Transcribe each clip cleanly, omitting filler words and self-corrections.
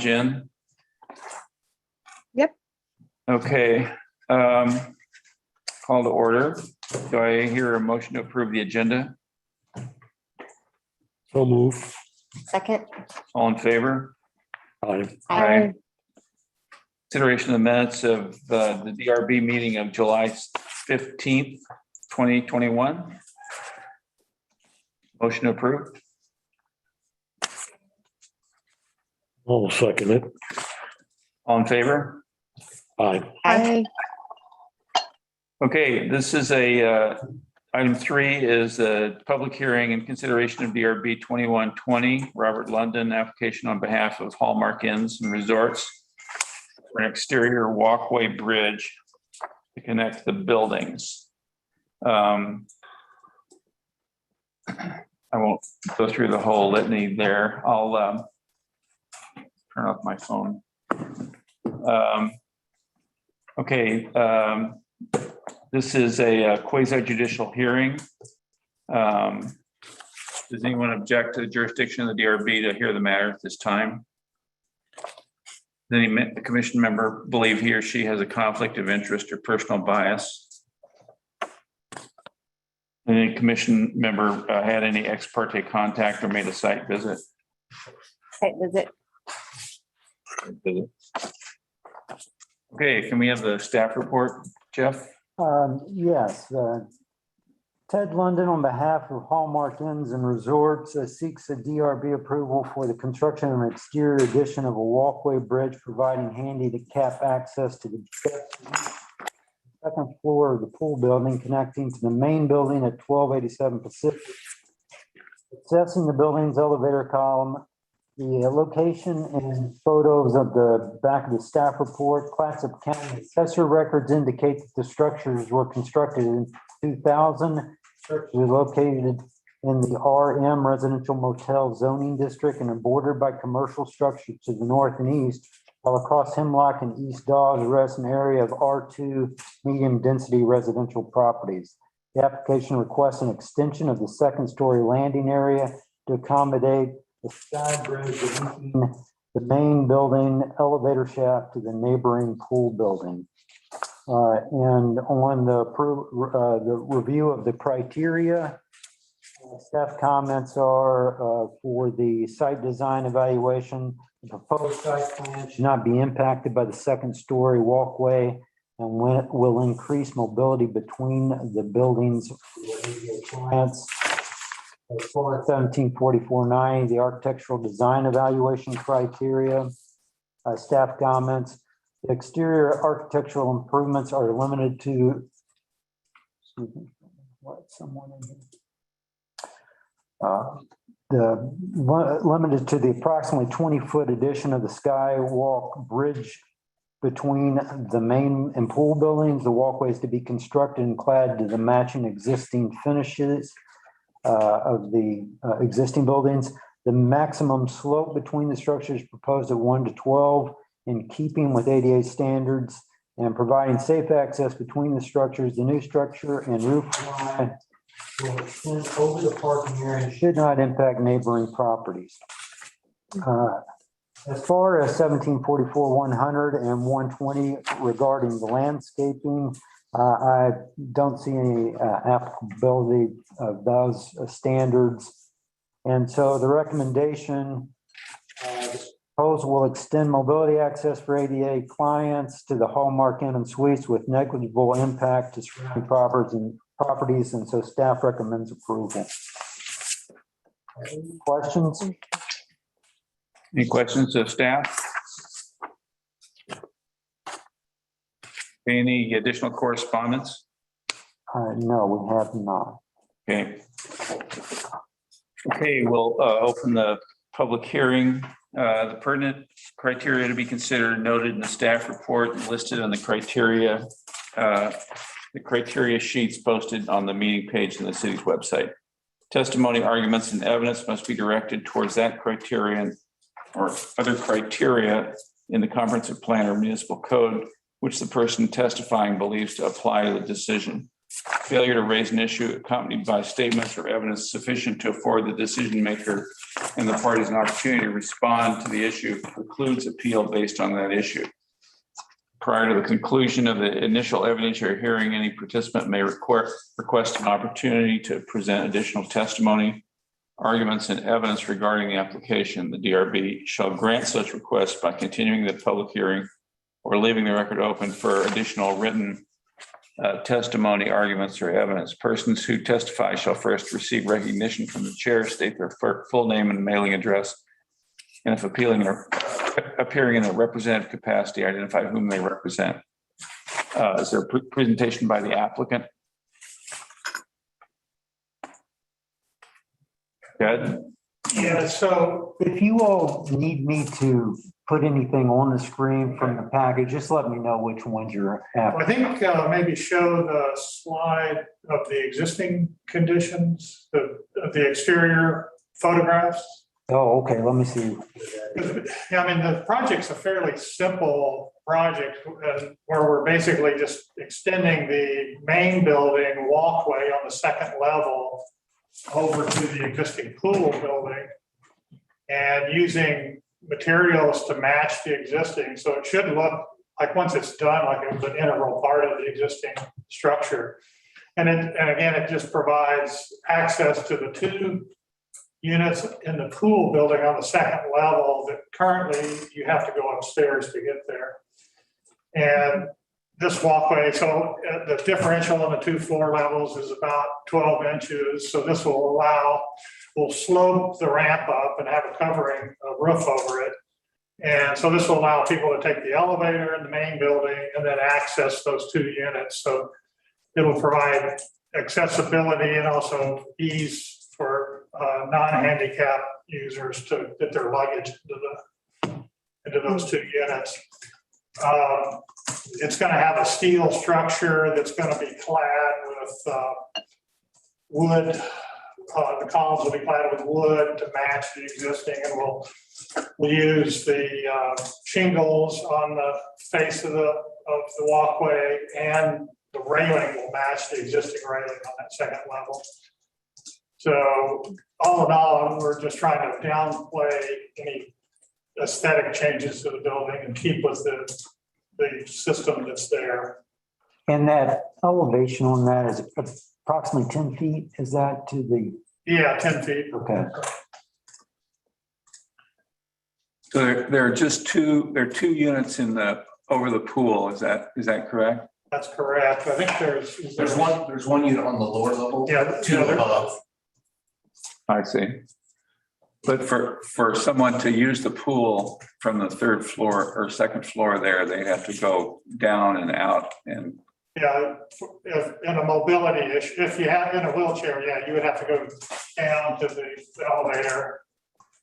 Jen? Yep. Okay. Call to order. Do I hear a motion to approve the agenda? So move. Second. All in favor? Aye. Aye. Consideration of the minutes of the DRB meeting of July 15th, 2021. Motion approved. I'll second it. All in favor? Aye. Aye. Okay, this is item 3 is a public hearing and consideration of DRB 2120, Robert London, application on behalf of Hallmark Inns and Resorts for an exterior walkway bridge to connect the buildings. I won't go through the whole litany there. I'll turn off my phone. This is a quasi judicial hearing. Does anyone object to the jurisdiction of the DRB to hear the matter at this time? Does any commission member believe he or she has a conflict of interest or personal bias? Any commission member had any ex parte contact or made a site visit? Site visit. Okay, can we have the staff report, Jeff? Yes, Ted London, on behalf of Hallmark Inns and Resorts, seeks a DRB approval for the construction of an exterior addition of a walkway bridge providing handicap access to the second floor of the pool building connecting to the main building at 1287 Pacific. Accessing the building's elevator column, the location and photos of the back of the staff report. Clatsop County assessor records indicate that the structures were constructed in 2000. Structures are located in the RM residential motel zoning district and are bordered by commercial structures to the north and east, while across Hemlock and East Dawes rests an area of R2 medium density residential properties. The application requests an extension of the second story landing area to accommodate the sky bridge linking the main building elevator shaft to the neighboring pool building. And on the review of the criteria, staff comments are for the site design evaluation. The proposed site plan should not be impacted by the second story walkway and will increase mobility between the buildings. Plants. As far as 1744-90, the architectural design evaluation criteria, staff comments, the exterior architectural improvements are limited to, limited to the approximately 20-foot addition of the skywalk bridge between the main and pool buildings. The walkway is to be constructed and clad to the matching existing finishes of the existing buildings. The maximum slope between the structures proposed at 1 to 12 in keeping with ADA standards and providing safe access between the structures. The new structure and roof line will extend over the parking area and should not impact neighboring properties. As far as 1744-100 and 120 regarding the landscaping, I don't see any applicability of those standards. And so the recommendation, proposal will extend mobility access for ADA clients to the Hallmark Inn and Suites with negligible impact to surrounding properties, and so staff recommends approval. Any questions? Any questions of staff? Any additional correspondence? No, we have not. Okay. Okay, we'll open the public hearing. The pertinent criteria to be considered noted in the staff report and listed on the criteria sheets posted on the meeting page in the city's website. Testimony, arguments, and evidence must be directed towards that criterion or other criteria in the comprehensive plan or municipal code, which the person testifying believes to apply to the decision. failure to raise an issue accompanied by statements or evidence sufficient to afford the decision maker and the parties an opportunity to respond to the issue precludes appeal based on that issue. Prior to the conclusion of the initial evidentiary hearing, any participant may request an opportunity to present additional testimony, arguments, and evidence regarding the application. The DRB shall grant such requests by continuing the public hearing or leaving the record open for additional written testimony, arguments, or evidence. Persons who testify shall first receive recognition from the chair, state their full name and mailing address, and if appearing in a representative capacity, identify whom they represent. Is there a presentation by the applicant? Good. Yeah, so If you all need me to put anything on the screen from the package, just let me know which ones you're after. I think maybe show the slide of the existing conditions, of the exterior photographs. Oh, okay, let me see. Yeah, I mean, the project's a fairly simple project where we're basically just extending the main building walkway on the second level over to the existing pool building and using materials to match the existing. So it should look like, once it's done, like it was an integral part of the existing structure. And again, it just provides access to the two units in the pool building on the second level that currently you have to go upstairs to get there. And this walkway, so the differential on the two floor levels is about 12 inches. So this will slope the ramp up and have a covering, a roof over it. And so this will allow people to take the elevator in the main building and then access those two units. So it'll provide accessibility and also ease for non-handicapped users to get their luggage into those two units. It's going to have a steel structure that's going to be clad with wood. The columns will be clad with wood to match the existing, and we'll use the shingles on the face of the walkway, and the railing will match the existing railing on that second level. So all in all, we're just trying to downplay any aesthetic changes to the building and keep with the system that's there. And that elevation on that is approximately 10 feet, is that to the, Yeah, 10 feet. okay. So there are two units over the pool. Is that correct? That's correct. I think There's one unit on the lower level. Yeah, Two above. I see. But for someone to use the pool from the third floor or second floor there, they have to go down and out and. Yeah, if in a mobility issue, if you have in a wheelchair, yeah, you would have to go down to the elevator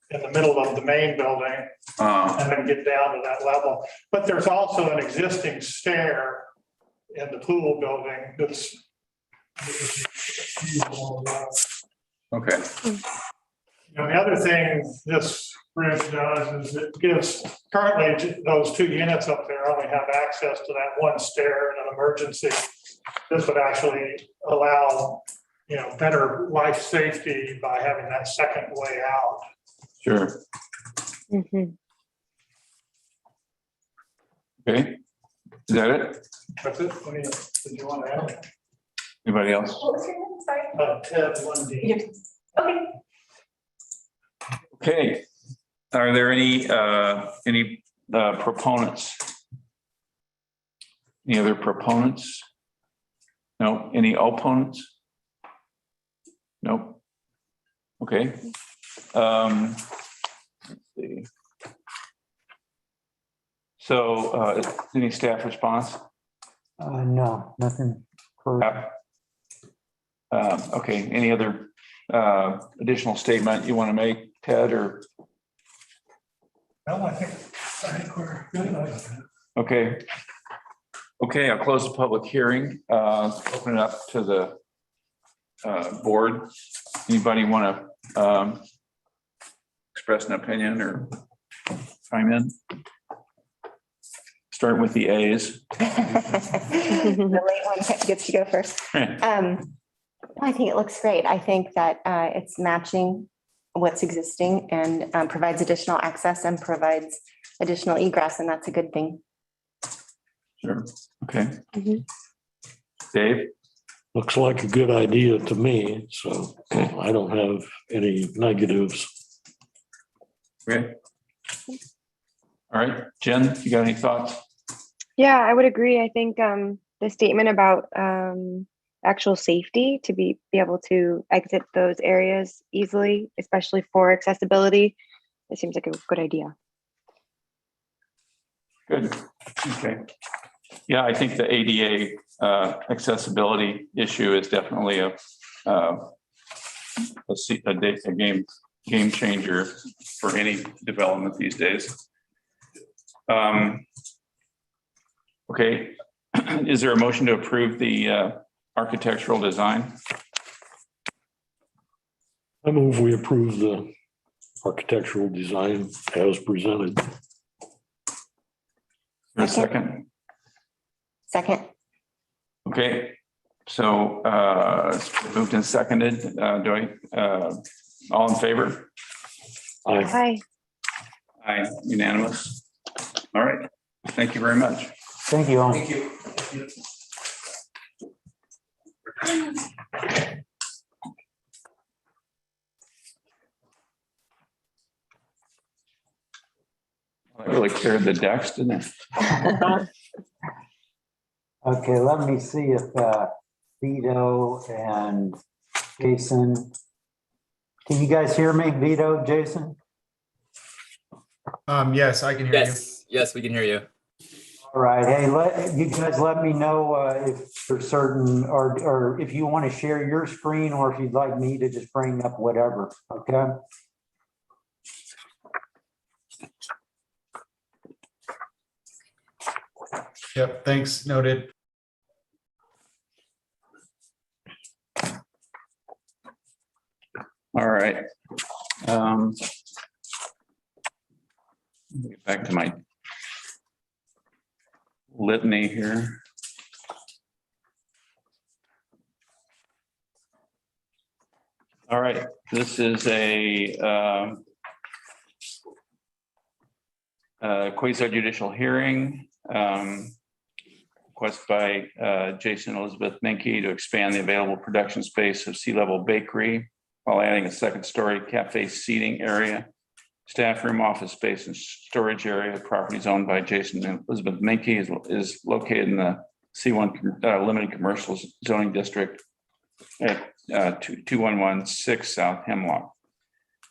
in the middle of the main building and then get down to that level. But there's also an existing stair in the pool building that's. Okay. You know, the other thing this bridge does is it gives, currently those two units up there only have access to that one stair in an emergency. This would actually allow, better life safety by having that second way out. Sure. Mhm. Okay. Is that it? That's it. Did you want to add? Anybody else? What was your name? Sorry. Ted Lundy. Okay. Okay. Are there any proponents? Any other proponents? No. Any opponents? Nope. Okay. Let's see. So, any staff response? No, nothing. Okay. Any other additional statement you want to make, Ted, or? No, I think we're good. Okay. Okay, I'll close the public hearing. Open it up to the board. Anybody want to express an opinion or chime in? start with the A's. The late one gets to go first. I think it looks great. I think that it's matching what's existing and provides additional access and provides additional egress, and that's a good thing. Sure, okay. Mhm. Dave? Looks like a good idea to me, so I don't have any negatives. Okay. All right, Jen, you got any thoughts? Yeah, I would agree. I think the statement about actual safety to be able to exit those areas easily, especially for accessibility, it seems like a good idea. Good, okay. Yeah, I think the ADA accessibility issue is definitely a game changer for any development these days. Okay, is there a motion to approve the architectural design? I move we approve the architectural design as presented. For a second? Second, Okay, so it's moved and seconded. All in favor? Aye. Hi. Aye, unanimous. All right, thank you very much. Thank you all. Thank you. That really cleared the decks, didn't it? Okay, let me see if Vito and Jason. Can you guys hear me, Vito, Jason? Yes, I can hear you. Yes, we can hear you. All right, hey, you guys let me know if there's certain, or if you want to share your screen, or if you'd like me to just bring up whatever, okay? Yep, thanks, noted. All right. Let me get back to my litany here. All right, this is a quasi judicial hearing. Request by Jason Elizabeth Minke to expand the available production space of Sea Level Bakery while adding a second story cafe seating area, staff room, office space, and storage area. Properties owned by Jason Elizabeth Minke is located in the C1 limited commercial zoning district at 2116 South Hemlock.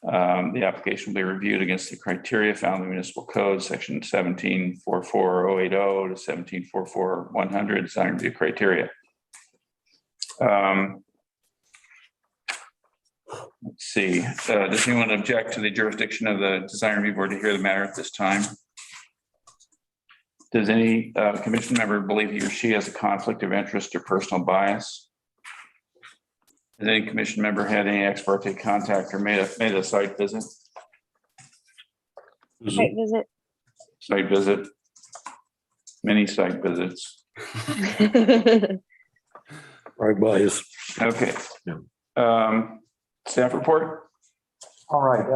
The application will be reviewed against the criteria found in the municipal code, section 1744080 to 1744100 design review criteria. Let's see, does anyone object to the jurisdiction of the design review board to hear the matter at this time? Does any commission member believe he or she has a conflict of interest or personal bias? Has any commission member had any ex parte contact or made a site visit? Site visit. Site visit, many site visits. Right by us. Okay. Yeah. Staff report? All right,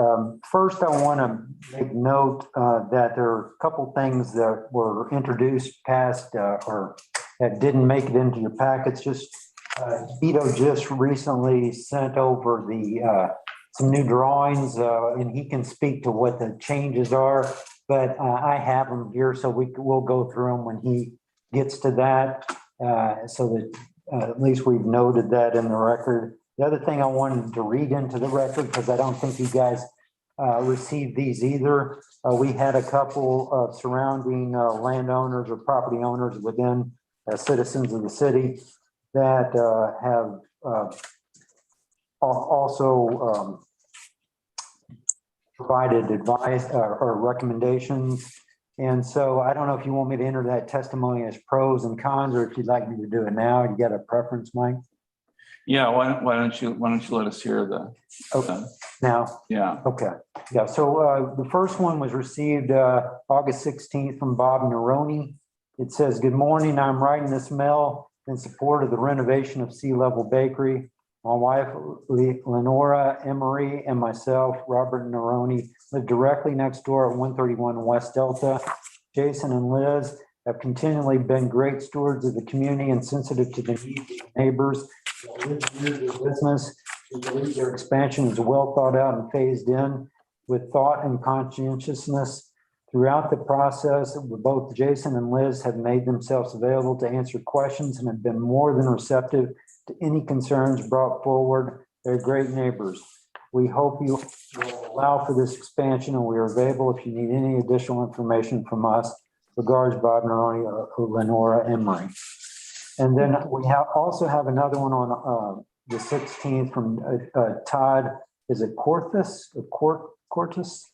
first I want to make note that there are a couple things that were introduced past or that didn't make it into your packets. Just Vito just recently sent over some new drawings and he can speak to what the changes are, but I have them here so we'll go through them when he gets to that so that at least we've noted that in the record. The other thing I wanted to read into the record, because I don't think you guys received these either. We had a couple of surrounding landowners or property owners within citizens of the city that have also provided advice or recommendations. And so I don't know if you want me to enter that testimony as pros and cons, or if you'd like me to do it now. You got a preference, Mike? Yeah, why don't you let us hear the, Okay. Now, yeah, okay, yeah, so the first one was received August 16th from Bob Neroni. It says, "Good morning, I'm writing this mail in support of the renovation of Sea Level Bakery. My wife Lenora Emery and myself, Robert Neroni, live directly next door at 131 West Delta. Jason and Liz have continually been great stewards of the community and sensitive to the needs of neighbors. They live near their business. We believe their expansion is well thought out and phased in with thought and conscientiousness. Throughout the process, both Jason and Liz have made themselves available to answer questions and have been more than receptive to any concerns brought forward. They're great neighbors. We hope you will allow for this expansion, and we are available if you need any additional information from us. Regards, Bob Neroni or Lenora Emery." And then we also have another one on the 16th from Todd. Is it Corthus? Cortus? Korthuis.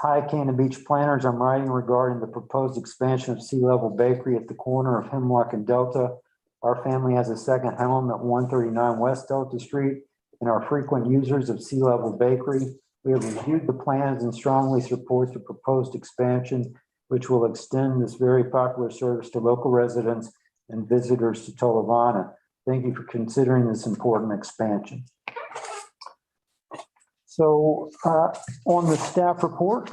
Hi, Cannon Beach Planners. I'm writing regarding the proposed expansion of Sea Level Bakery at the corner of Hemlock and Delta. Our family has a second home at 139 West Delta Street and are frequent users of Sea Level Bakery. We have reviewed the plans and strongly support the proposed expansion, which will extend this very popular service to local residents and visitors to Tolovana. Thank you for considering this important expansion. So on the staff report,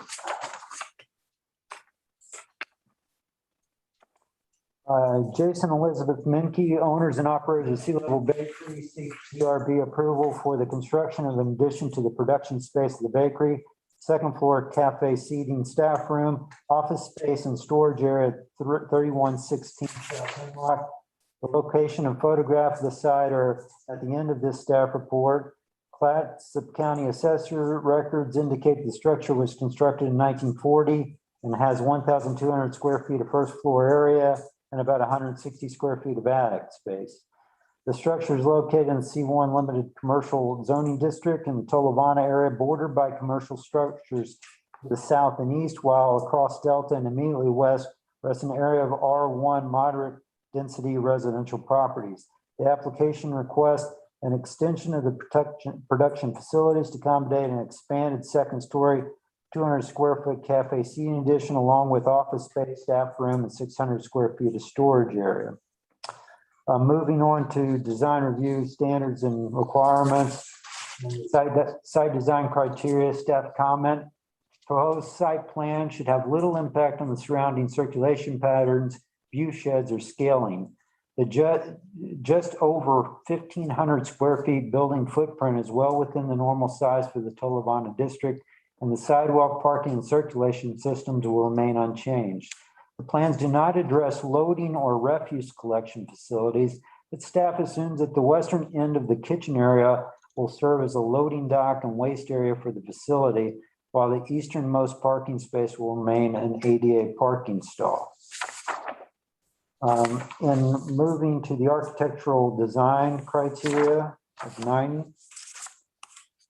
Jason Elizabeth Minke, owners and operators of Sea Level Bakery, seek DRB approval for the construction of an addition to the production space of the bakery, second floor cafe seating, staff room, office space and storage area at 3116 South Hemlock. The location and photograph of the site are at the end of this staff report. Clatsop County Assessor records indicate the structure was constructed in 1940 and has 1,200 square feet of first floor area and about 160 square feet of attic space. The structure is located in the C1 Limited Commercial Zoning District in the Tolovana area, bordered by commercial structures to the south and east, while across Delta and immediately west rests an area of R1 moderate density residential properties. The application requests an extension of the production facilities to accommodate an expanded second story 200 square foot cafe seating addition, along with office space, staff room, and 600 square feet of storage area. Moving on to design review standards and requirements. Site design criteria, staff comment. Proposed site plan should have little impact on the surrounding circulation patterns, view sheds, or scaling. The just over 1,500 square feet building footprint is well within the normal size for the Tolovana district, and the sidewalk, parking, and circulation systems will remain unchanged. The plans do not address loading or refuse collection facilities, but staff assumes that the western end of the kitchen area will serve as a loading dock and waste area for the facility, while the easternmost parking space will remain an ADA parking stall. In moving to the architectural design criteria of 90,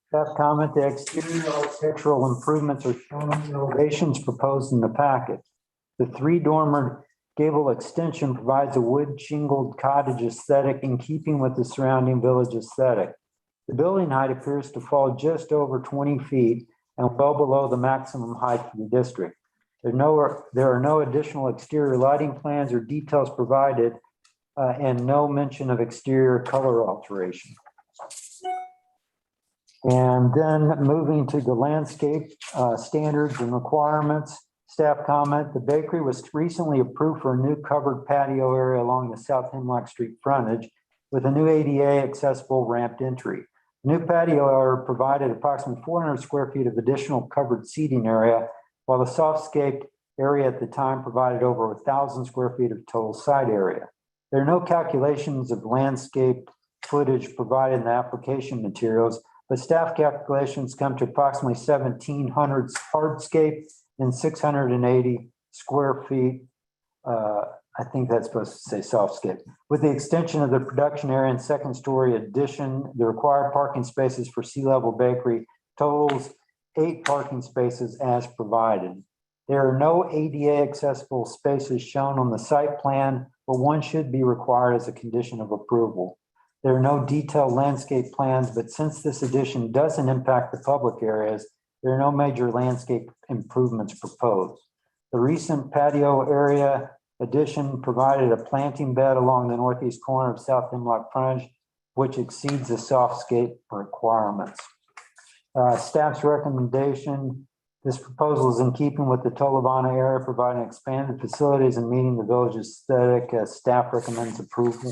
staff comment, the exterior architectural improvements are shown in the elevations proposed in the packet. The three-dormer gable extension provides a wood shingled cottage aesthetic in keeping with the surrounding village aesthetic. The building height appears to fall just over 20 feet and well below the maximum height for the district. There are no additional exterior lighting plans or details provided, and no mention of exterior color alteration. And then moving to the landscape standards and requirements, staff comment, the bakery was recently approved for a new covered patio area along the South Hemlock Street frontage with a new ADA accessible ramped entry. The new patio area provided approximately 400 square feet of additional covered seating area, while the softscape area at the time provided over 1,000 square feet of total site area. There are no calculations of landscape footage provided in the application materials, but staff calculations come to approximately 1,700 hardscape and 680 square feet. I think that's supposed to say softscape. With the extension of the production area and second story addition, the required parking spaces for Sea Level Bakery totals 8 parking spaces as provided. There are no ADA accessible spaces shown on the site plan, but one should be required as a condition of approval. There are no detailed landscape plans, but since this addition doesn't impact the public areas, there are no major landscape improvements proposed. The recent patio area addition provided a planting bed along the northeast corner of South Hemlock frontage, which exceeds the softscape requirements. Staff's recommendation, this proposal is in keeping with the Tolovana area, providing expanded facilities and meeting the village aesthetic. Staff recommends approval.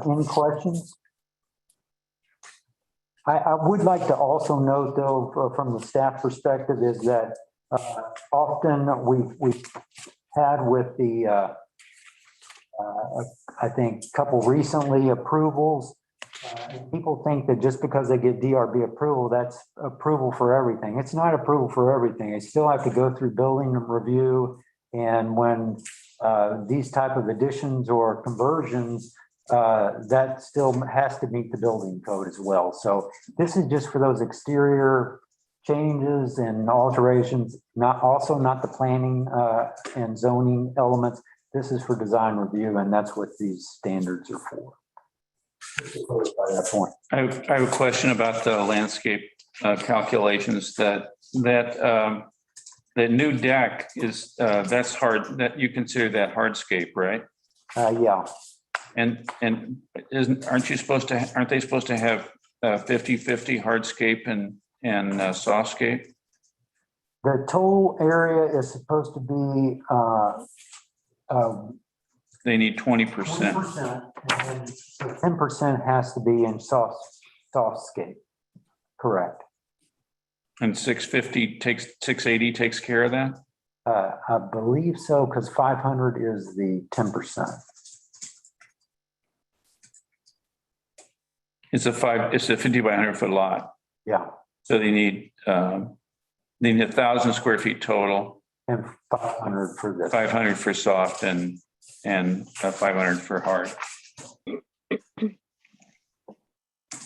Any questions? I would like to also note, though, from the staff perspective, is that often we've had with the, I think, couple recently approvals, people think that just because they get DRB approval, that's approval for everything. It's not approval for everything. They still have to go through building review. And when these type of additions or conversions, that still has to meet the building code as well. So this is just for those exterior changes and alterations, not the planning and zoning elements. This is for design review, and that's what these standards are for. By that point. I have a question about the landscape calculations that new deck is, that's hard, that you consider that hardscape, right? Yeah. And aren't they supposed to have 50-50 hardscape and softscape? The total area is supposed to be They need 20%. 20%, and 10% has to be in softscape. Correct. And 680 takes care of that? I believe so, because 500 is the 10%. It's a 50 by 100 foot lot. Yeah, So they need 1,000 square feet total, and 500 for this. 500 for soft and 500 for hard.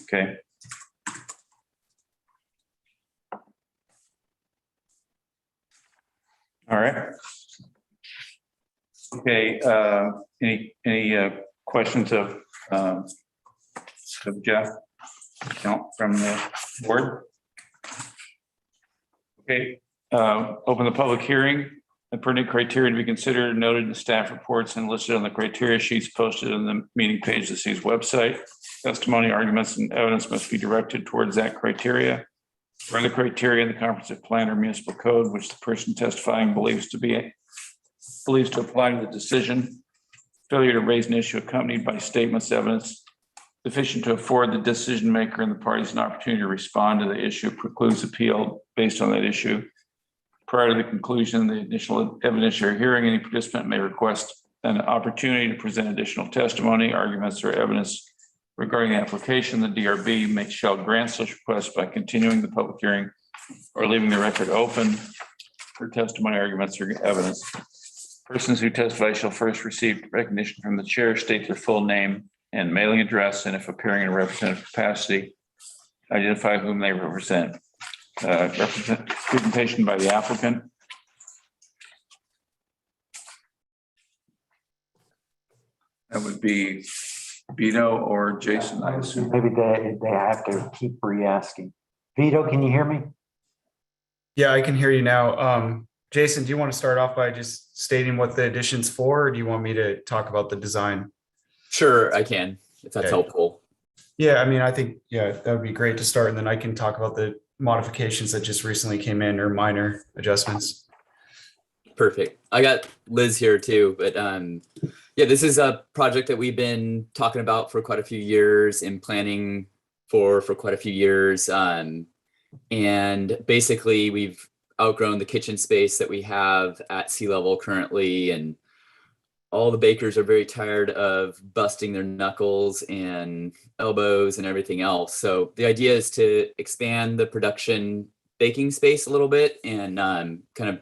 Okay. All right. Okay, any questions of Jeff? No, from the board? Okay, open the public hearing. The pertinent criteria to be considered noted in the staff reports and listed on the criteria sheets posted on the meeting page of the city's website. Testimony, arguments, and evidence must be directed towards that criteria. Further criteria in the comprehensive plan or municipal code, which the person testifying believes to apply to the decision. Failure to raise an issue accompanied by statements, evidence sufficient to afford the decision maker and the parties an opportunity to respond to the issue precludes appeal based on that issue. Prior to the conclusion of the initial evidentiary hearing, any participant may request an opportunity to present additional testimony, arguments, or evidence regarding the application. The DRB shall grant such requests by continuing the public hearing or leaving the record open for testimony, arguments, or evidence. Persons who testify shall first receive recognition from the chair, state their full name and mailing address, and if appearing in a representative capacity, identify whom they represent. Presentation by the applicant. That would be Vito or Jason, I assume. Maybe they have to keep re-asking. Vito, can you hear me? Yeah, I can hear you now. Jason, do you want to start off by just stating what the addition's for, or do you want me to talk about the design? Sure, I can, if that's Okay. helpful. Yeah, I mean, I think, yeah, that would be great to start, and then I can talk about the modifications that just recently came in or minor adjustments. Perfect. I got Liz here too, but yeah, this is a project that we've been talking about for quite a few years and planning for quite a few years. And basically we've outgrown the kitchen space that we have at sea level currently, and all the bakers are very tired of busting their knuckles and elbows and everything else. So the idea is to expand the production baking space a little bit and kind of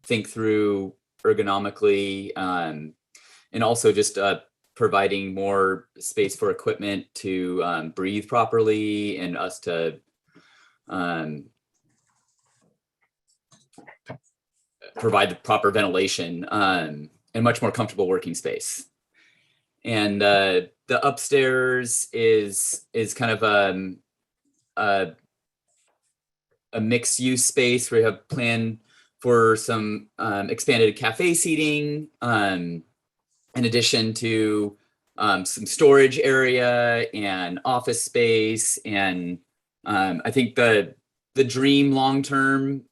think through ergonomically, and also just providing more space for equipment to breathe properly and us to provide the proper ventilation and much more comfortable working space. And the upstairs is kind of a mixed use space where we have planned for some expanded cafe seating, in addition to some storage area and office space. And I think the dream long term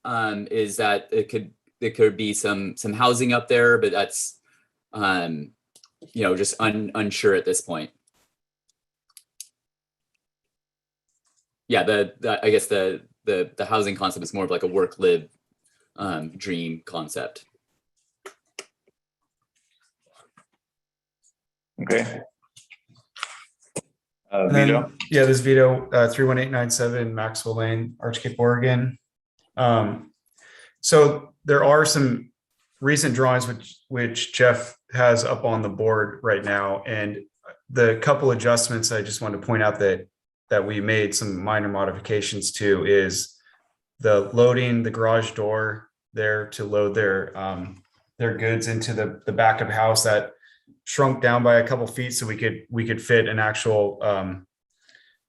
is that it could be some housing up there, but that's just unsure at this point. Yeah, I guess the housing concept is more of like a work live dream concept. Okay. And then, Vito? yeah, this Vito, 31897 Maxwell Lane, Archcape, Oregon. So there are some recent drawings which Jeff has up on the board right now, and the couple adjustments I just want to point out that we made some minor modifications to is the loading the garage door there to load their goods into the back of the house. That shrunk down by a couple feet so we could fit an actual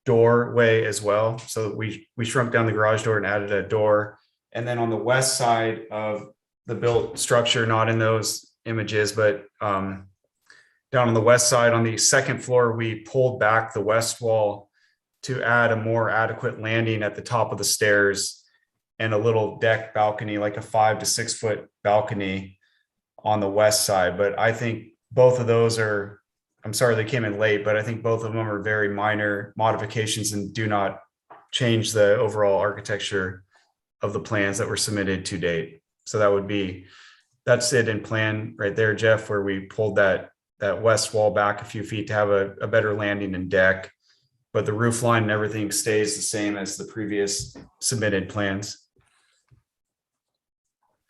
doorway as well. So we shrunk down the garage door and added a door. And then on the west side of the built structure, not in those images, but down on the west side on the second floor, we pulled back the west wall to add a more adequate landing at the top of the stairs and a little deck balcony, like a 5 to 6 foot balcony on the west side. But I think both of those I'm sorry they came in late, but I think both of them are very minor modifications and do not change the overall architecture of the plans that were submitted to date. So that's it in plan right there, Jeff, where we pulled that west wall back a few feet to have a better landing and deck, but the roof line and everything stays the same as the previous submitted plans.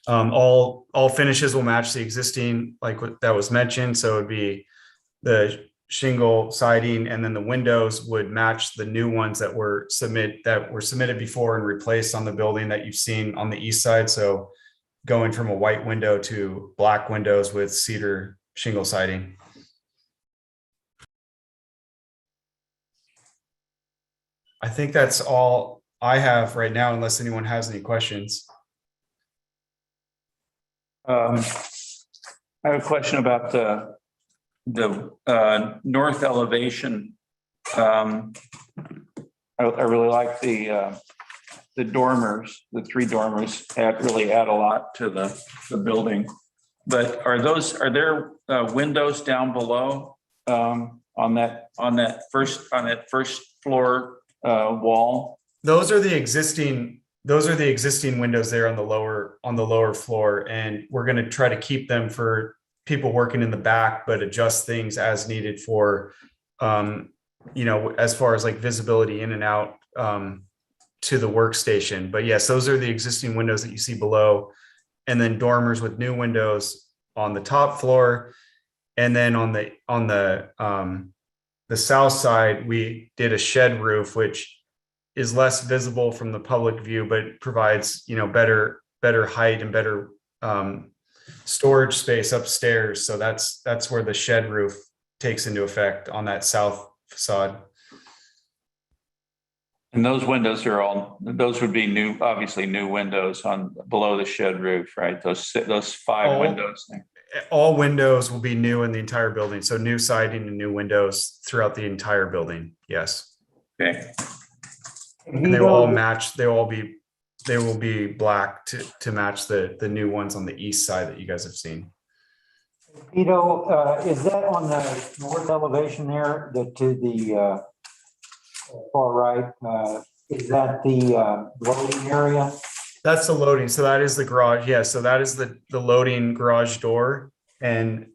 All finishes will match the existing, like what that was mentioned. So it would be the shingle siding, and then the windows would match the new ones that were submitted before and replaced on the building that you've seen on the east side. So going from a white window to black windows with cedar shingle siding. I think that's all I have right now, unless anyone has any questions. I have a question about the north elevation. I really like the dormers, the 3 dormers really add a lot to the building. But are there windows down below on that first floor wall? Those are the existing windows there on the lower floor, and we're going to try to keep them for people working in the back, but adjust things as needed for as far as like visibility in and out to the workstation. But yes, those are the existing windows that you see below, and then dormers with new windows on the top floor. And then on the south side, we did a shed roof, which is less visible from the public view, but provides, better height and better storage space upstairs. So that's where the shed roof takes into effect on that south facade. And those windows those would be new, obviously new windows on below the shed roof, right? Those 5 windows. All windows will be new in the entire building. So new siding and new windows throughout the entire building. Yes. Okay. And they will all match. They will be black to match the new ones on the east side that you guys have seen. Vito, is that on the north elevation there, to the far right? Is that the loading area? That's the loading. So that is the garage. Yeah. So that is the loading garage door. And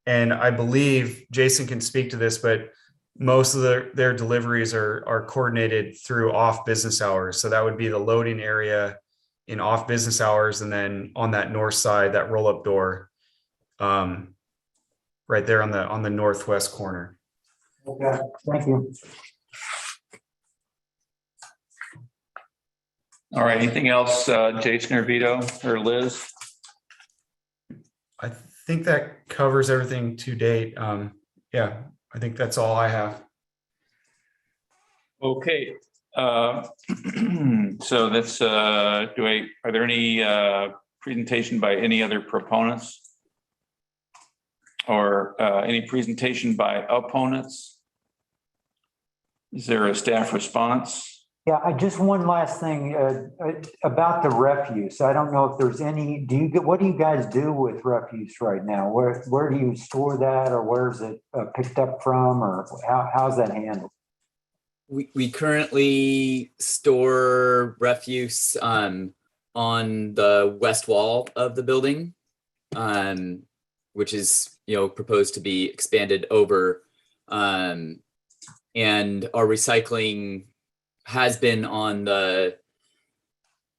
I believe Jason can speak to this, but most of their deliveries are coordinated through off business hours. So that would be the loading area in off business hours. And then on that north side, that roll up door, right there on the northwest corner. Okay, thank you. All right. Anything else, Jason or Vito or Liz? I think that covers everything to date. Yeah, I think that's all I have. Okay. So that's, are there any presentation by any other proponents? Or any presentation by opponents? Is there a staff response? Yeah, I just one last thing about the refuse. I don't know if there's any, what do you guys do with refuse right now? Where do you store that, or where's it picked up from, or how's that handled? We currently store refuse on the west wall of the building, which is proposed to be expanded over, and our recycling has been on the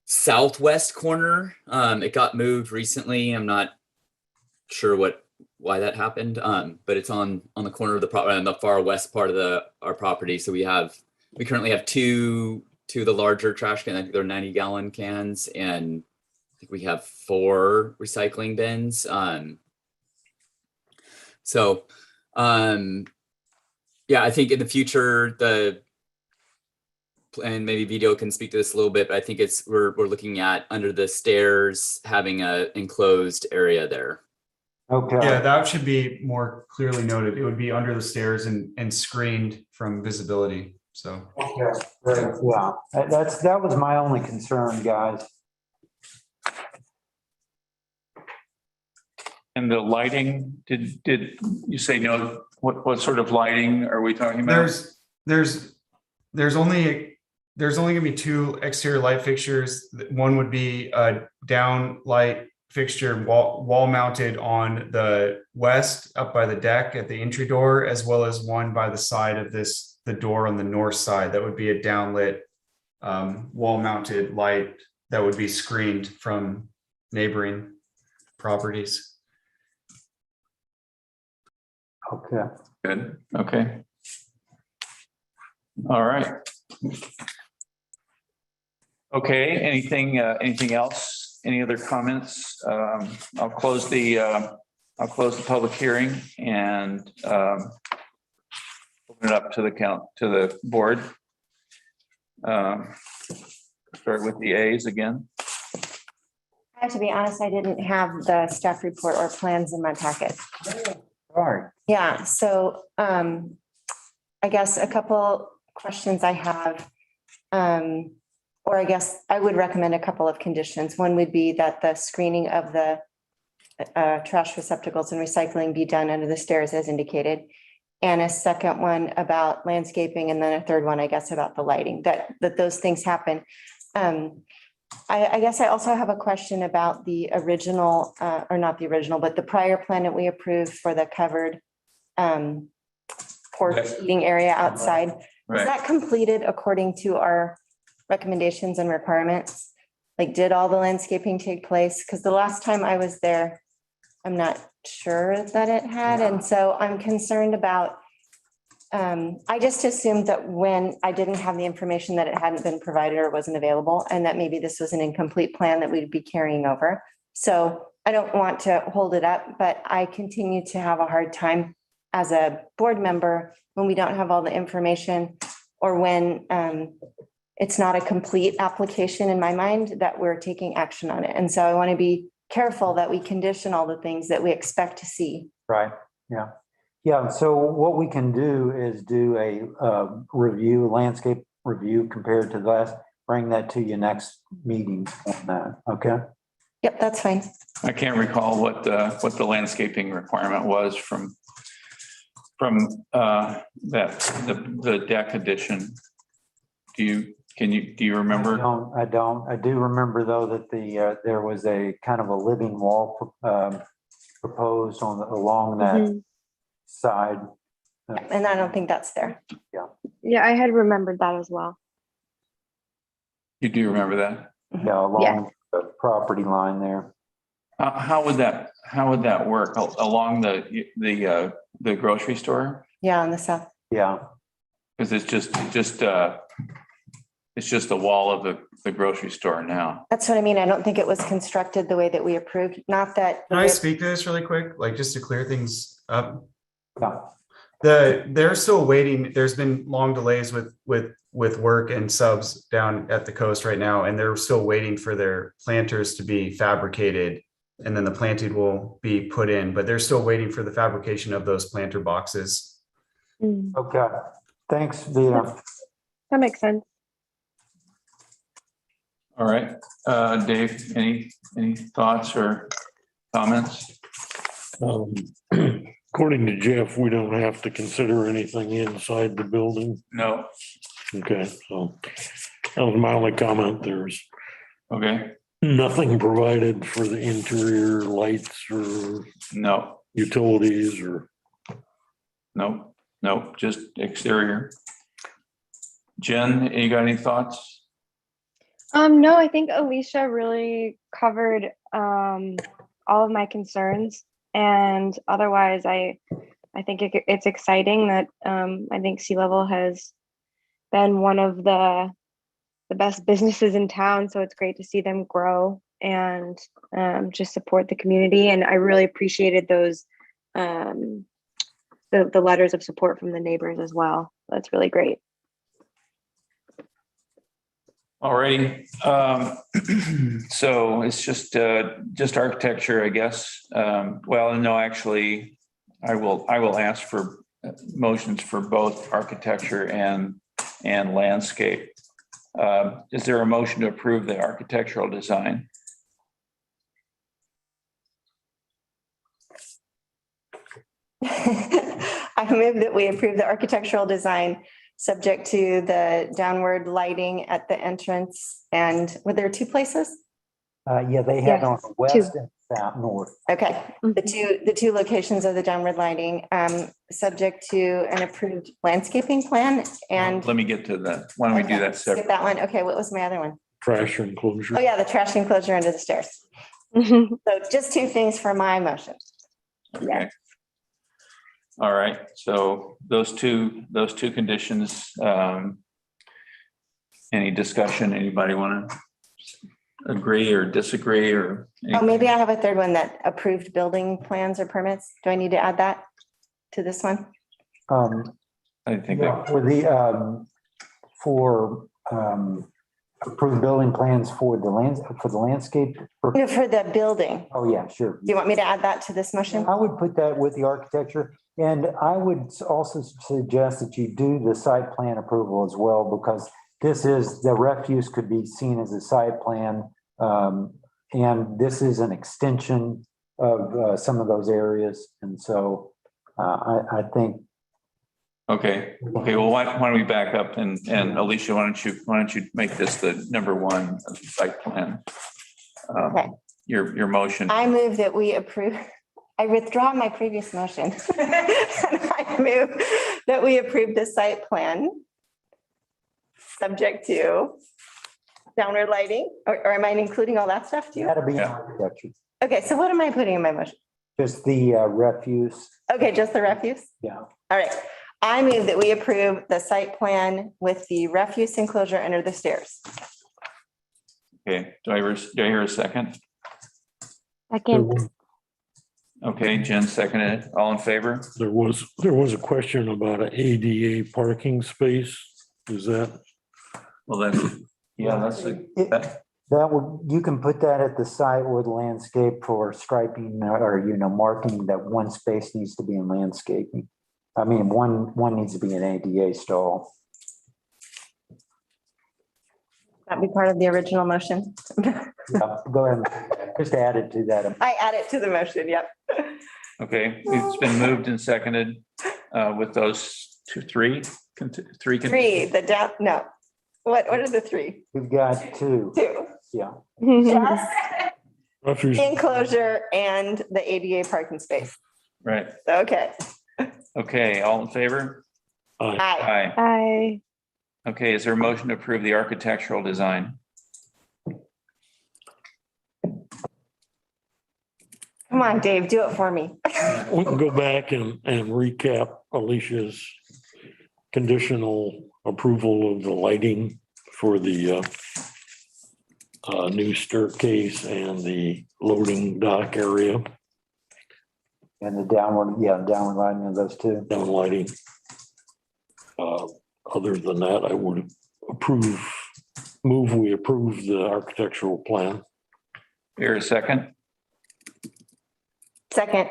southwest corner. It got moved recently. I'm not sure why that happened, but it's on the corner of the far west part of our property. So we currently have two of the larger trash cans. I think they're 90-gallon cans, and I think we have 4 recycling bins. Yeah, I think in the future, and maybe Vito can speak to this a little bit, but I think we're looking at under the stairs having a enclosed area there. Okay. Yeah, that should be more clearly noted. It would be under the stairs and screened from visibility. So. Okay. Great. Yeah, that was my only concern, guys. And the lighting, did you say no? What sort of lighting are we talking about? There's only gonna be 2 exterior light fixtures. One would be a down light fixture wall mounted on the west up by the deck at the entry door, as well as one by the side of the door on the north side. That would be a downlit wall mounted light that would be screened from neighboring properties. Okay. Good. Okay. All right. Okay. Anything else? Any other comments? I'll close the public hearing and open it up to the board. Start with the A's again. I have to be honest, I didn't have the staff report or plans in my packet. Sorry. Yeah, so I guess a couple questions I have, or I guess I would recommend a couple of conditions. One would be that the screening of the trash receptacles and recycling be done under the stairs as indicated. And a second one about landscaping, and then a third one, I guess, about the lighting, that those things happen. I guess I also have a question about the original, or not the original, but the prior plan that we approved for the covered porch eating area outside. Was that completed according to our recommendations and requirements? Like, did all the landscaping take place? Because the last time I was there, I'm not sure that it had. And so I'm concerned about, I just assumed that when I didn't have the information that it hadn't been provided or wasn't available, and that maybe this was an incomplete plan that we'd be carrying over. So I don't want to hold it up, but I continue to have a hard time as a board member when we don't have all the information, or when it's not a complete application in my mind, that we're taking action on it. And so I want to be careful that we condition all the things that we expect to see. Right. Yeah. Yeah. So what we can do is do a landscape review compared to last, bring that to you next meeting on that. Okay. Yep, that's fine. I can't recall what the landscaping requirement was from the deck addition. Do you remember? I don't. I do remember though that there was a kind of a living wall proposed along that side. And I don't think that's there. Yeah, I had remembered that as well. You do remember that? Yeah, along the property line there. How would that work along the grocery store? Yeah, on the south. Yeah. Because it's It's just the wall of the grocery store now. That's what I mean. I don't think it was constructed the way that we approved, not that. Can I speak to this really quick, like just to clear things up? Yeah. They're still waiting. There's been long delays with work and subs down at the coast right now, and they're still waiting for their planters to be fabricated, and then the planting will be put in, but they're still waiting for the fabrication of those planter boxes. Mm, Okay, thanks, Vita. that makes sense. All right, Dave, any thoughts or comments? According to Jeff, we don't have to consider anything inside the building. No, Okay, so that was my only comment. There's okay, nothing provided for the interior lights or no, utilities or. no, just exterior. Jen, you got any thoughts? No, I think Alicia really covered all of my concerns, and otherwise, I think it's exciting that I think Sea Level has been one of the best businesses in town, so it's great to see them grow and just support the community. And I really appreciated those the letters of support from the neighbors as well. That's really great. All righty. So it's just architecture, I guess. Well, no, actually, I will ask for motions for both architecture and landscape. Is there a motion to approve the architectural design? I move that we approve the architectural design subject to the downward lighting at the entrance. And were there two places? Yeah, they had Yes, on the west and south north. Okay, the two locations of the downward lighting, subject to an approved landscaping plan and. Let me get to that. Why don't we do that Skip separate? that one. Okay, what was my other one? Trash enclosure. Oh, yeah, the trash enclosure under the stairs. Mhm. So just two things for my motion. Okay. All right, so those two conditions, any discussion, anybody want to agree or disagree or? Oh, maybe I have a third one, that approved building plans or permits. Do I need to add that to this one? I think Yeah, that, for approved building plans for the landscape. No, for the building. Oh, yeah, sure. Do you want me to add that to this motion? I would put that with the architecture, and I would also suggest that you do the site plan approval as well, because the refuse could be seen as a site plan. And this is an extension of some of those areas. And so I think. okay, well, why don't we back up and Alicia, why don't you make this the number one site plan? Okay. Your motion. I move that we approve, I withdraw my previous motion. And I move that we approve the site plan subject to downward lighting, or am I including all that stuff too? That'll be in Yeah. architecture, Okay, so what am I putting in my motion? just the refuse. Okay, just the refuse? Yeah. All right. I move that we approve the site plan with the refuse enclosure under the stairs. Okay, do I hear a second? Second. Okay, Jen seconded it. All in favor? There was a question about an ADA parking space. Is that, Well, that's That would, you can put that at the site or the landscape for striping or, marking that one space needs to be in landscaping. I mean, one needs to be an ADA stall. That'd be part of the original motion. Yeah, go ahead, just add it to that. I add it to the motion, yep. okay. It's been moved and seconded with those three. Three, the down, no. What are the three? We've got two, Two. yeah. Yes. refuse, Enclosure and the ADA parking space. Right. Okay. Okay, all in favor? Aye. Aye. Aye. I Okay, is there a motion to approve the architectural design? Come on, Dave, do it for me. we can go back and recap Alicia's conditional approval of the lighting for the new staircase and the loading dock area, And the downward lighting of those two. down lighting. Other than that, I would we approve the architectural plan. Here a second. Second,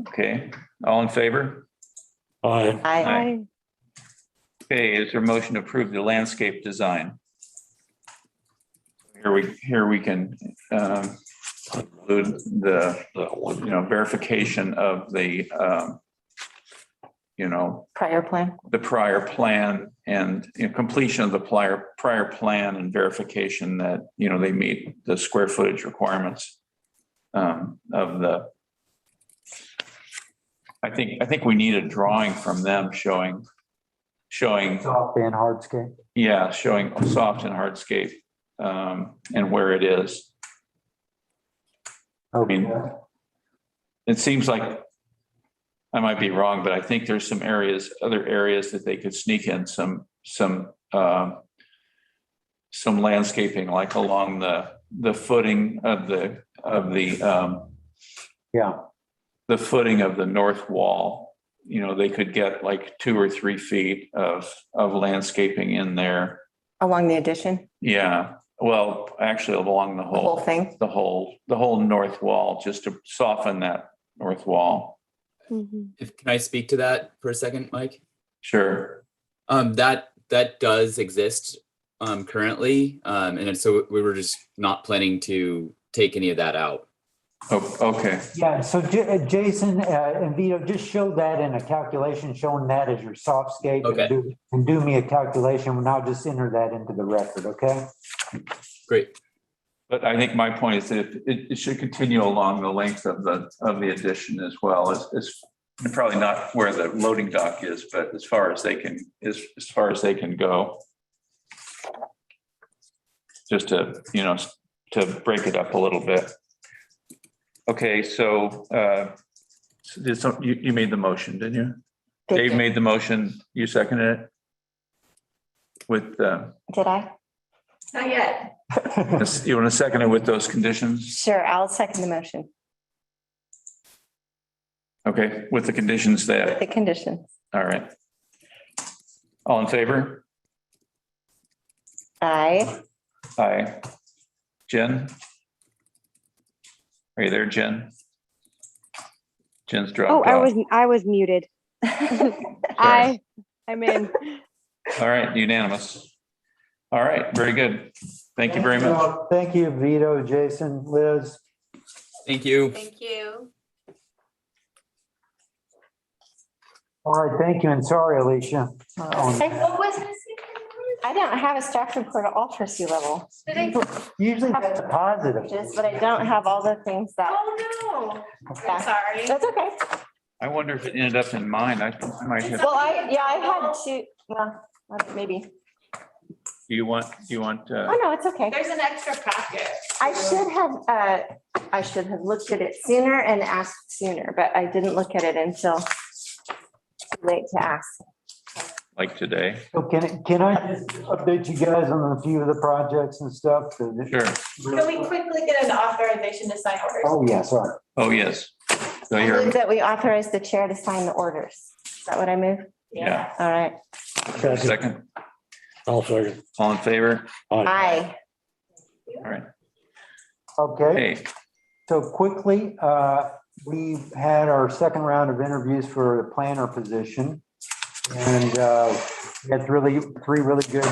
Okay, all in favor? Aye. I, Okay, is there a motion to approve the landscape design? Here we can include the, That one. verification of the, prior plan. the prior plan and completion of the prior plan and verification that, they meet the square footage requirements of the. I think we need a drawing from them showing, Soft and hardscape. yeah, showing soft and hardscape and where it is. Okay. mean, It seems like, I might be wrong, but I think there's some other areas that they could sneak in some landscaping, like along the footing of the Yeah, the footing of the north wall. They could get like 2 or 3 feet of landscaping in there. Along the addition, Yeah, well, actually along the the whole thing. the whole north wall, just to soften that north wall. Mhm. Can I speak to that for a second, Mike? Sure. That does exist currently. And so we were just not planning to take any of that out. Oh, okay. yeah. So Jason and Vito, just show that in a calculation, showing that as your softscape. Okay. And do me a calculation, and I'll just enter that into the record, okay? Great. But I think my point is that it should continue along the length of the addition as well. It's probably not where the loading dock is, but as far as they can go. Just to, to break it up a little bit. Okay, so you made the motion, didn't you? Dave made the motion, you seconded it? With, Did I? Not yet. you want to second it with those conditions? Sure, I'll second the motion, Okay, with the conditions that, the conditions. all right. All in favor? Aye. Aye. Jen? Are you there, Jen? Jen's Oh, dropped I off. was muted. I'm in. All right, unanimous. All right, very good. Thank you very much. Thank you, Vito, Jason, Liz. Thank you. Thank you. All right, thank you, and sorry, Alicia. What was missing? I don't have a staff report at all for sea level, Did I? Usually that's a positive. but I don't have all the things that, Oh, no. Yeah. I'm sorry. that's okay. I wonder if it ended up in mine. I might have, Well, I had to, well, maybe. do you want, Oh, no, it's okay. There's an extra packet. I should have looked at it sooner and asked sooner, but I didn't look at it until too late to ask. like today? So can I just update you guys on a few of the projects and stuff? Sure. Can we quickly get an authorization to sign orders? Oh, yeah, sorry. Oh, yes. So I you're, move that we authorize the chair to sign the orders. Is that what I move? yeah, All right. second, I'll second. all in favor? Aye. All right. Okay. Hey, So quickly, we had our second round of interviews for the planner position. And we had three really good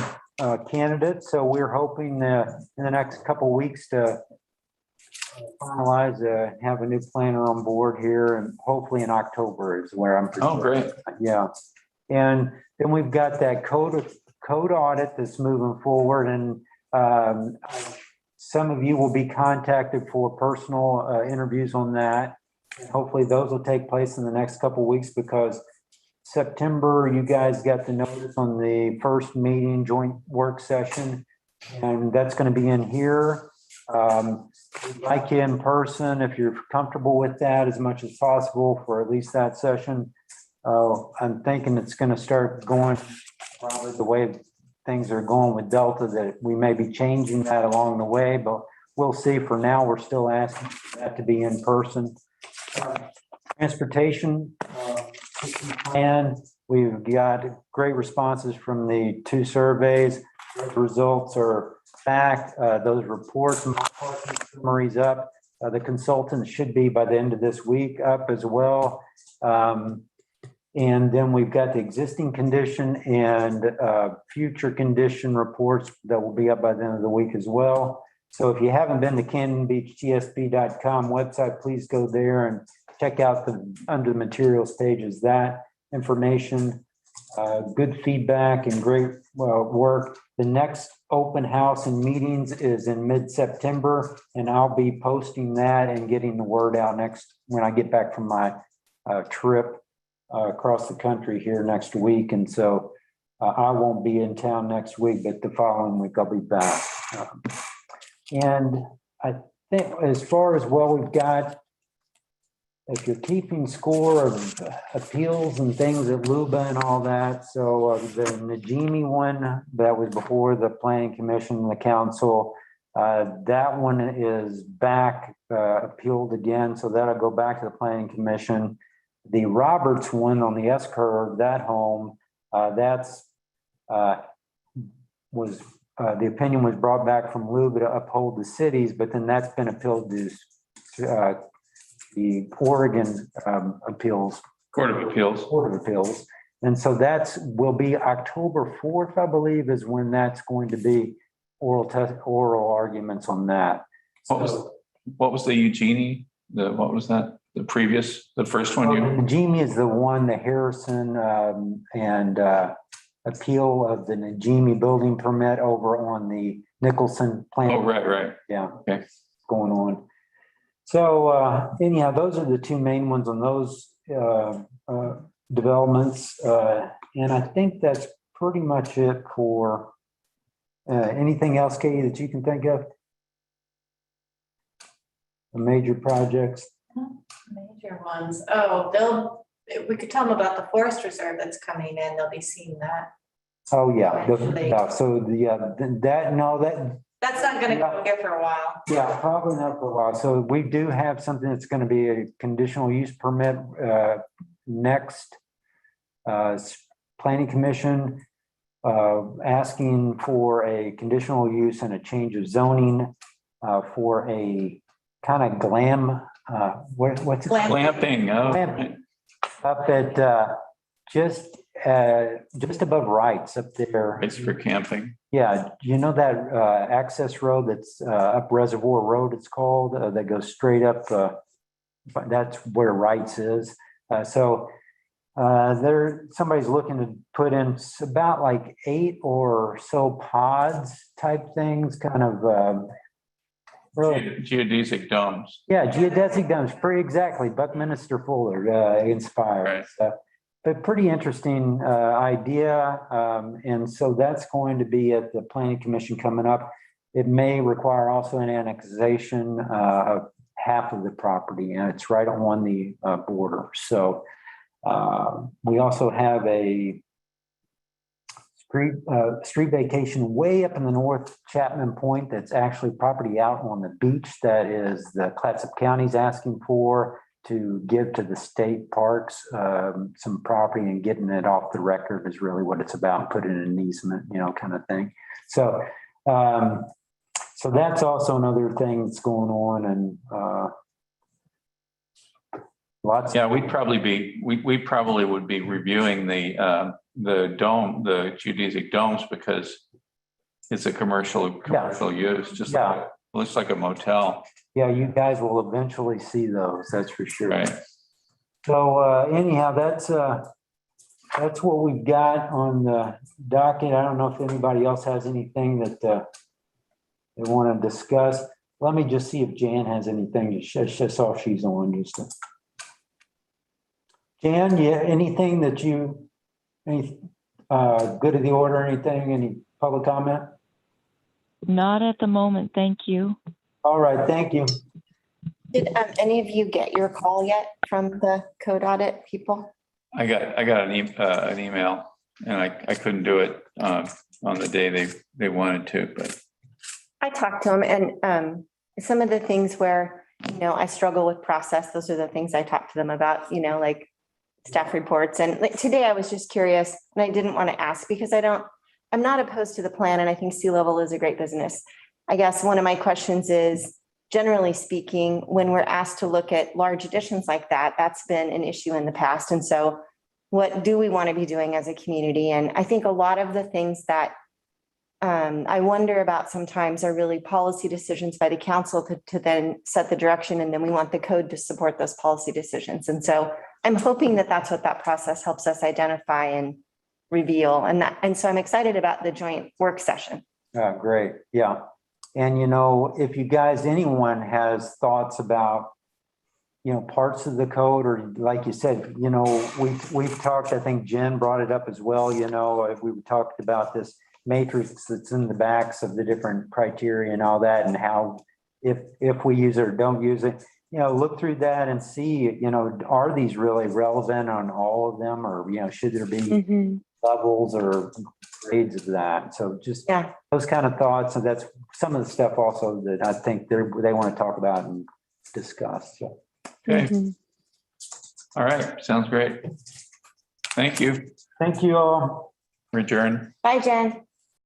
candidates. So we're hoping in the next couple of weeks to finalize, have a new planner on board here, and hopefully in October is where I'm. oh, great. Yeah. And then we've got that code audit that's moving forward, and some of you will be contacted for personal interviews on that. And hopefully those will take place in the next couple of weeks, because September, you guys got the notice on the first meeting, joint work session, and that's going to be in here. We'd like you in person, if you're comfortable with that, as much as possible for at least that session. I'm thinking it's going to start going probably the way things are going with Delta, that we may be changing that along the way, but we'll see. For now, we're still asking for that to be in person. Transportation plan, we've got great responses from the 2 surveys. The results are back. Those reports, summaries up. The consultant should be by the end of this week up as well. And then we've got the existing condition and future condition reports that will be up by the end of the week as well. So if you haven't been to CanyonBeachGSB.com website, please go there and check out under the materials pages, that information. Good feedback and great work. The next open house and meetings is in mid-September, and I'll be posting that and getting the word out when I get back from my trip across the country here next week. And so I won't be in town next week, but the following week I'll be back. And I think as far as we've got, if you're keeping score of appeals and things at Luba and all that, so the Najimi one that was before the Planning Commission and the council, that one is back appealed again, so that'll go back to the Planning Commission. The Roberts one on the S-curve, that home, the opinion was brought back from Luba to uphold the cities, but then that's been appealed to the Oregon Court of Appeals. And so will be October 4th, I believe, is when that's going to be oral arguments on that. What was the Eugenie? What was that? The first one? Najimi is the one, the Harrison and appeal of the Najimi building permit over on the Nicholson plant. Oh, right. Yeah. Okay. Going on. So anyhow, those are the 2 main ones on those developments. And I think that's pretty much it for anything else, Katie, that you can think of? The major projects? Major ones. We could tell them about the forest reserve that's coming in. They'll be seeing that. Oh, yeah. That's not going to go here for a while. Yeah, probably not for a while. So we do have something that's going to be a conditional use permit next. Planning Commission asking for a conditional use and a change of zoning for a kind of glam, what's it? Glamping. Glamping. Up at just above Wrights up there. It's for camping. Yeah, you know that access road that's up Reservoir Road, it's called, that goes straight up, that's where Wrights is. Somebody's looking to put in about like 8 or so pods type things, kind of really. Geodesic domes. Yeah, geodesic domes, pretty exactly. Buckminster Fuller inspired. Right. But pretty interesting idea. And so that's going to be at the Planning Commission coming up. It may require also an annexation of half of the property, and it's right on the border. So we also have a street vacation way up in the North Chapman Point that's actually property out on the beach that is the Clatsop County's asking for to give to the state parks some property, and getting it off the record is really what it's about, put it in an easement, kind of thing. So so that's also another thing that's going on, and lots. Yeah, we probably would be reviewing the geodesic domes, because it's a commercial use, just looks like a motel. Yeah, you guys will eventually see those, that's for sure. Right. So anyhow, that's what we've got on the docket. I don't know if anybody else has anything that they want to discuss. Let me just see if Jan has anything. Just saw she's on. Jan, anything that any good of the order, anything, any public comment? Not at the moment, thank you. All right, thank you. Did any of you get your call yet from the code audit people? I got an email, and I couldn't do it on the day they wanted to, but I talked to them and some of the things where, I struggle with process, those are the things I talked to them about, like staff reports. And like today I was just curious and I didn't want to ask because I'm not opposed to the plan and I think Sea Level is a great business. I guess one of my questions is, generally speaking, when we're asked to look at large additions like that, that's been an issue in the past. And so what do we want to be doing as a community? And I think a lot of the things that I wonder about sometimes are really policy decisions by the council to then set the direction. And then we want the code to support those policy decisions. And so I'm hoping that that's what that process helps us identify and reveal. And so I'm excited about the joint work session. Great. Yeah. And if you guys, anyone has thoughts about, parts of the code, or like you said, we've talked, I think Jen brought it up as well, we talked about this matrix that's in the backs of the different criteria and all that, and how if we use it or don't use it, look through that and see, are these really relevant on all of them, or, should there be levels or grades of that? So just those kind of thoughts. And that's some of the stuff also that I think they want to talk about and discuss. So. okay. All right, sounds great. Thank you. Thank you all. Adjourn. Bye, Jen.